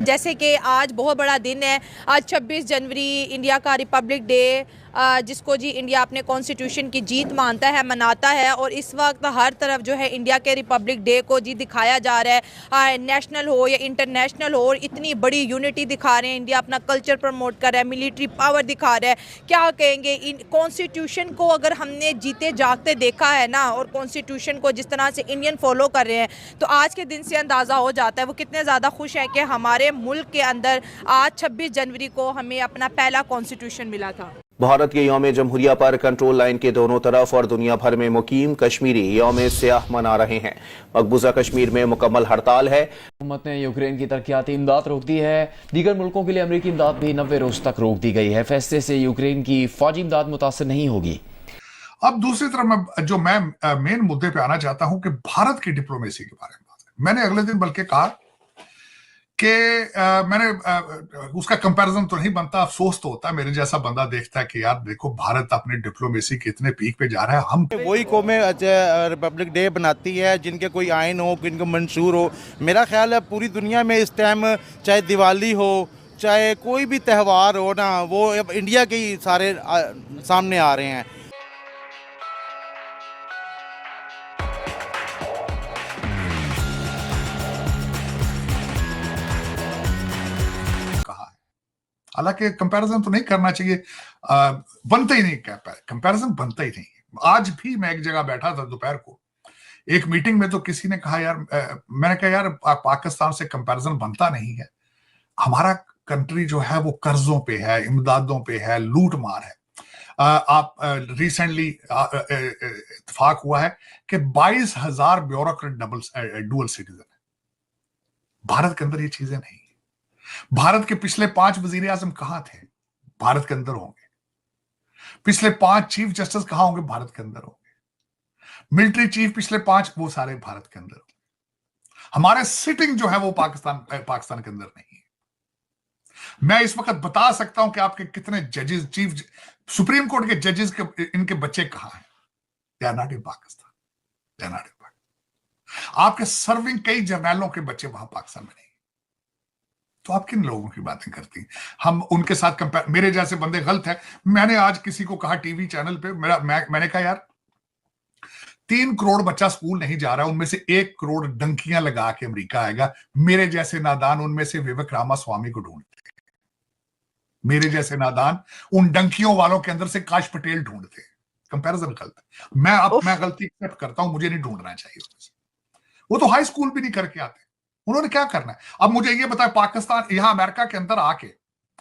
जैसे कि आज बहुत बड़ा दिन है। आज 26 जनवरी इंडिया का रिपब्लिक डे, जिसको जी इंडिया अपने कॉन्स्टिट्यूशन की जीत मानता है, मनाता है। और इस वक्त हर तरफ जो है इंडिया के रिपब्लिक डे को जी दिखाया जा रहा है, नेशनल हो या इंटरनेशनल हो। और इतनी बड़ी यूनिटी दिखा रहे हैं, इंडिया अपना कल्चर प्रमोट कर रहा है, मिलिट्री पावर दिखा रहा है। क्या कहेंगे, इन कॉन्स्टिट्यूशन को अगर हमने जीते जागते देखा है ना, और कॉन्स्टिट्यूशन को जिस तरह से इंडियन फॉलो कर रहे हैं, तो आज के दिन से अंदाज़ा हो जाता है वो कितने ज़्यादा खुश हैं कि हमारे मुल्क के अंदर आज 26 जनवरी को हमें अपना पहला कॉन्स्टिट्यूशन मिला था। भारत के यौम जमहूरिया पर कंट्रोल लाइन के दोनों तरफ और दुनिया भर में मुकीम कश्मीरी यौम सियाह मना रहे हैं। मकबूजा कश्मीर में मुकम्मल हड़ताल है। हुकूमत ने यूक्रेन की तरक्याती इमदाद रोक दी है। दीगर मुल्कों के लिए अमरीकी इमदाद भी 90 रोज तक रोक दी गई है। फैसले से यूक्रेन की फौजी इमदाद मुतासर नहीं होगी। अब दूसरी तरफ मैं मेन मुद्दे पे आना चाहता हूं कि भारत की डिप्लोमेसी के बारे में मैंने अगले दिन बल्कि कहा कि मैंने उसका कंपैरिजन तो नहीं बनता, अफसोस तो होता है। मेरे जैसा बंदा देखता है कि यार देखो भारत अपने डिप्लोमेसी के इतने पीक पे जा रहा है। हम वही कौमें रिपब्लिक डे बनाती है जिनके कोई आइन हो, जिनको मंशूर हो। मेरा ख्याल है पूरी दुनिया में इस टाइम चाहे दिवाली हो, चाहे कोई भी त्यौहार हो ना, वो अब इंडिया के ही सारे सामने आ रहे हैं। हालांकि कंपैरिजन तो नहीं करना चाहिए, बनता ही नहीं, कंपैरिजन बनता ही नहीं। आज भी मैं एक जगह बैठा था दोपहर को एक मीटिंग में, तो किसी ने कहा यार, मैंने कहा यार पाकिस्तान से कंपैरिजन बनता नहीं है। हमारा कंट्री जो है वो कर्जों पे है, इमदादों पे है, लूट मार है। आप रिसेंटली इत्तेफाक हुआ है कि 22,000 ब्यूरोक्रेट डुअल सिटीजन है। भारत के अंदर ये चीजें नहीं। भारत के पिछले 5 वजीर आजम कहां थे? भारत के अंदर होंगे। पिछले 5 चीफ जस्टिस कहां होंगे? भारत के अंदर होंगे। मिलिट्री चीफ पिछले 5, वो सारे भारत के अंदर होंगे। हमारे सिटिंग जो है वो पाकिस्तान के अंदर नहीं है। मैं इस वक्त बता सकता हूं कि आपके कितने जजेस, चीफ सुप्रीम कोर्ट के जजेस के इनके बच्चे कहां हैं? They are not in Pakistan, they are not in Pakistan. आपके सर्विंग कई जर्नैलों के बच्चे वहां पाकिस्तान में नहीं। तो आप किन लोगों की बातें करती हैं? हम उनके साथ कंपेयर, मेरे जैसे बंदे गलत है। मैंने आज किसी को कहा टीवी चैनल पे, मैंने कहा यार 3 करोड़ बच्चा स्कूल नहीं जा रहा, उनमें से 1 करोड़ डंकियां लगा के अमेरिका आएगा। मेरे जैसे नादान उनमें से विवेक रामास्वामी को ढूंढते, मेरे जैसे नादान उन डंकियों वालों के अंदर से काश पटेल ढूंढते। कंपैरिजन गलत है। मैं गलती एक्सेप्ट करता हूं, मुझे नहीं ढूंढना चाहिए। वो तो हाई स्कूल भी नहीं करके आते, उन्होंने क्या करना है? अब मुझे ये बताए, पाकिस्तान यहां अमेरिका के अंदर आके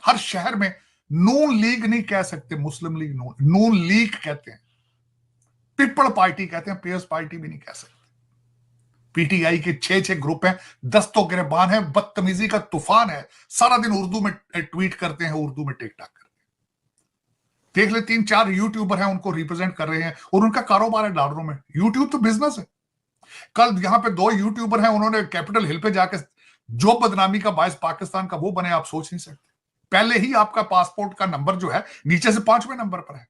हर शहर में नून लीग नहीं कह सकते, मुस्लिम लीग नून लीग कहते हैं, पीपल पार्टी कहते हैं, पीएस पार्टी भी नहीं कह सकते। पीटीआई के 6 ग्रुप हैं, 10 तो गिरबान है, बदतमीजी का तूफान है, सारा दिन उर्दू में ट्वीट करते हैं, उर्दू में टिकटॉक करते हैं। देख ले 3-4 यूट्यूबर हैं, उनको रिप्रेजेंट कर रहे हैं और उनका कारोबार है डॉलरों में। यूट्यूब तो बिजनेस है। कल यहां पे 2 यूट्यूबर हैं, उन्होंने कैपिटल हिल पे जाके जो बदनामी का बायस पाकिस्तान का वो बने, आप सोच नहीं सकते। पहले ही आपका पासपोर्ट का नंबर जो है नीचे से 5वें नंबर पर है।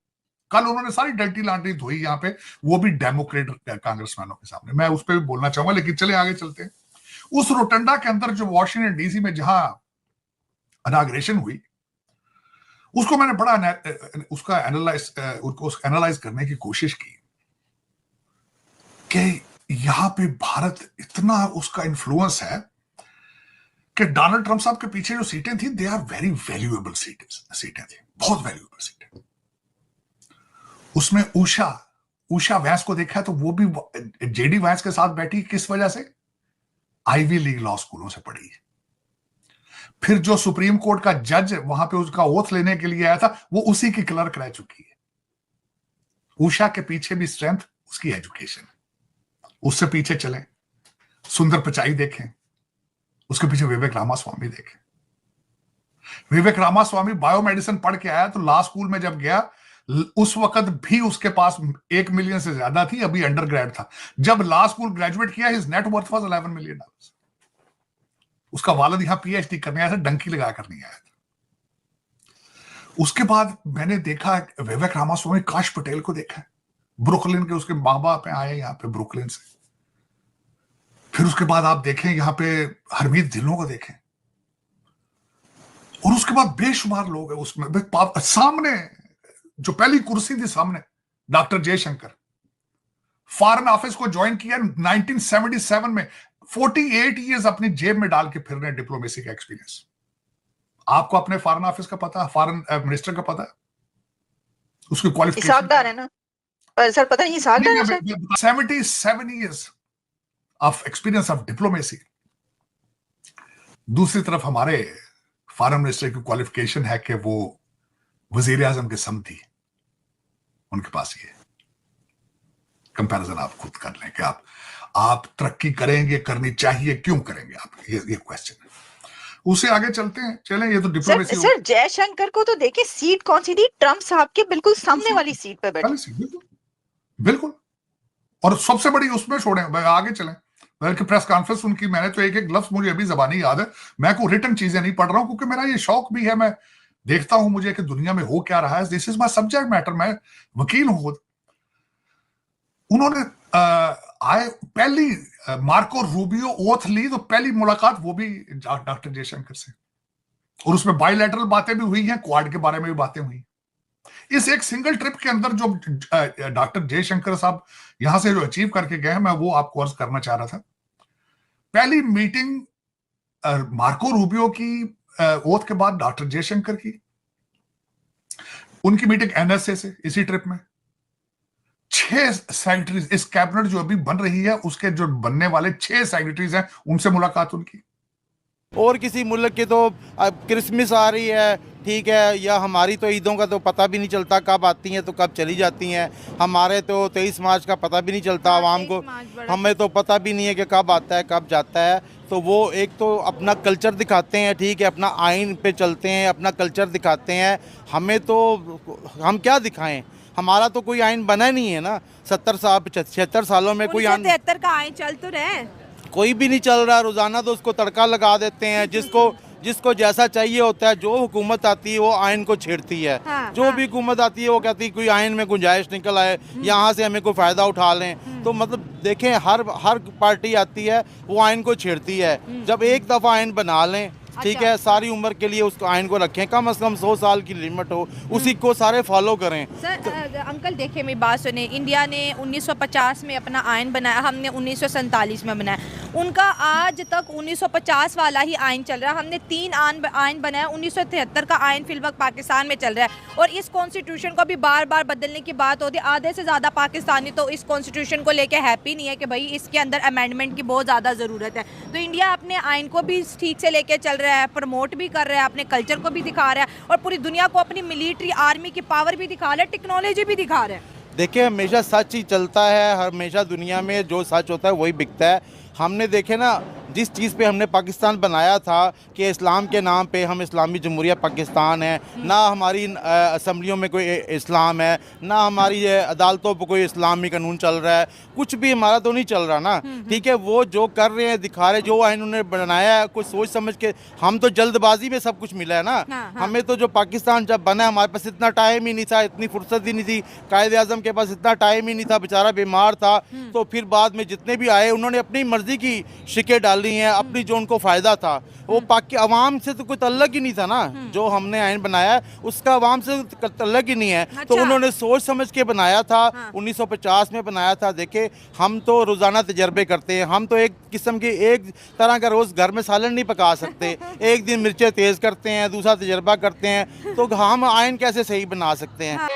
कल उन्होंने सारी डर्टी लॉन्ड्री धोई यहां पे, वो भी डेमोक्रेट कांग्रेसमैनों के सामने। मैं उस पर भी बोलना चाहूंगा, लेकिन चले आगे चलते हैं। उस रोटंडा के अंदर जो वॉशिंगटन डीसी में जहां इनॉग्रेशन हुई, उसको मैंने बड़ा उसका एनालाइज करने की कोशिश की कि यहां पे भारत इतना उसका इन्फ्लुएंस है कि डोनाल्ड ट्रंप साहब के पीछे जो सीटें थी, दे आर वेरी वैल्यूएबल सीटें थी, बहुत वैल्यूएबल सीटें। उसमें उषा वैंस को देखा है तो वो भी जेडी वैंस के साथ बैठी, किस वजह से? आईवी लीग लॉ स्कूलों से पढ़ी है। फिर जो सुप्रीम कोर्ट का जज वहां पे उसका ओथ लेने के लिए आया था, वो उसी की क्लर्क रह चुकी है। उषा के पीछे भी स्ट्रेंथ उसकी एजुकेशन। उससे पीछे चले, सुंदर पिचाई देखें, उसके पीछे विवेक रामास्वामी देखें। विवेक रामास्वामी बायोमेडिसिन पढ़ के आया, तो लॉ स्कूल में जब गया उस वक्त भी उसके पास 1 मिलियन से ज्यादा थी, अभी अंडर ग्रेड था। जब लॉ स्कूल ग्रेजुएट किया, his net worth was $11 million. उसका वालिद यहां पीएचडी करने आया था, डंकी लगा कर नहीं आया था। उसके बाद मैंने देखा विवेक रामास्वामी, काश पटेल को देखा, ब्रुकलिन के उसके माँ बाप आए यहां पे ब्रुकलिन से। फिर उसके बाद आप देखें यहां पे हरमीत ढिल्लों को देखें, उसके बाद बेशुमार लोग हैं उसमें। सामने जो पहली कुर्सी थी सामने, डॉक्टर जयशंकर, फॉरेन ऑफिस को ज्वाइन किया 1977 में, 48 इयर्स अपनी जेब में डाल के फिर रहे, डिप्लोमेसी का एक्सपीरियंस। आपको अपने फॉरेन ऑफिस का पता है, फॉरेन मिनिस्टर का पता है, उसकी क्वालिफिकेशन इसाकदार है ना सर, पता नहीं इसाकदार है sir. 77 years of experience of diplomacy. दूसरी तरफ हमारे फॉरेन मिनिस्टर की क्वालिफिकेशन है कि वो वजीर आजम के समधी, उनके पास ये कंपैरिजन आप खुद कर लें कि आप तरक्की करेंगे, करनी चाहिए, क्यों करेंगे आप, ये क्वेश्चन है। उसे आगे चलते हैं, चलें, ये तो डिप्लोमेसी। सर जयशंकर को तो देखिए सीट कौन सी थी, ट्रम्प साहब के बिल्कुल सामने वाली सीट पे बैठे। बिल्कुल। और सबसे बड़ी उसमें छोड़े, आगे चलें, बल्कि प्रेस कॉन्फ्रेंस उनकी, मैंने तो एक लफ्ज मुझे अभी जबानी याद है, मैं कोई रिटन चीजें नहीं पढ़ रहा हूं क्योंकि मेरा ये शौक भी है, मैं देखता हूं मुझे कि दुनिया में हो क्या रहा है, this is my subject matter, मैं वकील हूं। उन्होंने पहली मार्को रूबियो ओथ ली, तो पहली मुलाकात वो भी डॉक्टर जयशंकर से, और उसमें बायलैटरल बातें भी हुई हैं, क्वाड के बारे में भी बातें हुई। इस एक सिंगल ट्रिप के अंदर जो डॉक्टर जयशंकर साहब यहां से जो अचीव करके गए हैं, मैं वो आपको अर्ज करना चाह रहा था। पहली मीटिंग मार्को रूबियो की ओथ के बाद डॉक्टर जयशंकर की, उनकी मीटिंग एनएसए से, इसी ट्रिप में 6 सेक्रेटरीज, इस कैबिनेट जो अभी बन रही है उसके जो बनने वाले 6 सेक्रेटरीज हैं, उनसे मुलाकात उनकी। और किसी मुल्क की तो क्रिसमस आ रही है, ठीक है, या हमारी तो ईदों का तो पता भी नहीं चलता कब आती हैं तो कब चली जाती हैं। हमारे तो 23 मार्च का पता भी नहीं चलता आवाम को, हमें तो पता भी नहीं है कि कब आता है कब जाता है। तो वो एक तो अपना कल्चर दिखाते हैं, ठीक है, अपना आइन पे चलते हैं, अपना कल्चर दिखाते हैं। हमें तो हम क्या दिखाएं, हमारा तो कोई आइन बना नहीं है ना। 76 सालों में कोई आइन, 73 का आइन चल तो रहे, कोई भी नहीं चल रहा। रोजाना तो उसको तड़का लगा देते हैं, जिसको जैसा चाहिए होता है। जो हुकूमत आती है वो आइन को छेड़ती है। हाँ, जो भी हुकूमत आती है वो कहती है कोई आइन में गुंजाइश निकल आए, यहाँ से हमें कोई फ़ायदा उठा लें। तो मतलब देखें, हर पार्टी आती है वो आइन को छेड़ती है। जब एक दफ़ा आइन बना लें, ठीक है, सारी उम्र के लिए उस आइन को रखें, कम से कम 100 साल की लिमिट हो, उसी को सारे फॉलो करें। सर अंकल देखिए मेरी बात सुने, इंडिया ने 1950 में अपना आइन बनाया, हमने 1947 में बनाया। उनका आज तक 1950 वाला ही आइन चल रहा है। हमने 3 आइन बनाया, 1973 का आइन फिल वक्त पाकिस्तान में चल रहा है, और इस कॉन्स्टिट्यूशन को भी बार बार बदलने की बात होती है। आधे से ज़्यादा पाकिस्तानी तो इस कॉन्स्टिट्यूशन को लेके हैप्पी नहीं है कि भाई इसके अंदर अमेंडमेंट की बहुत ज़्यादा ज़रूरत है। तो इंडिया अपने आइन को भी ठीक से लेके चल रहा है, प्रमोट भी कर रहा है, अपने कल्चर को भी दिखा रहा है, और पूरी दुनिया को अपनी मिलिट्री आर्मी की पावर भी दिखा रहा है, टेक्नोलॉजी भी दिखा रहा है। देखिए, हमेशा सच ही चलता है, हमेशा दुनिया में जो सच होता है वही बिकता है। हमने देखे ना, जिस चीज़ पे हमने पाकिस्तान बनाया था कि इस्लाम के नाम पे हम इस्लामी जमहूरिया पाकिस्तान है, ना हमारी असम्बलियों में कोई इस्लाम है, ना हमारी अदालतों पर कोई इस्लामी कानून चल रहा है, कुछ भी हमारा तो नहीं चल रहा ना, ठीक है। वो जो कर रहे हैं, दिखा रहे, जो आइन उन्होंने बनाया है कुछ सोच समझ के, हम तो जल्दबाजी में सब कुछ मिला है ना। हमें तो जो पाकिस्तान जब बना, हमारे पास इतना टाइम ही नहीं था, इतनी फुर्सत ही नहीं थी, कायदे आज़म के पास इतना टाइम ही नहीं था, बेचारा बीमार था। तो फिर बाद में जितने भी आए उन्होंने अपनी मर्जी की शिकें डाली हैं, अपनी जो उनको फ़ायदा था। वो पाकि अवाम से तो कोई तल्लक ही नहीं था ना। जो हमने आइन बनाया उसका अवाम से तल्लक ही नहीं है। अच्छा। तो उन्होंने सोच समझ के बनाया था। 1950 में बनाया था। देखे, हम तो रोज़ाना तजर्बे करते हैं, हम तो एक किस्म की एक तरह का रोज़ घर में सालन नहीं पका सकते। एक दिन मिर्चें तेज़ करते हैं, दूसरा तजर्बा करते हैं, तो हम आइन कैसे सही बना सकते हैं।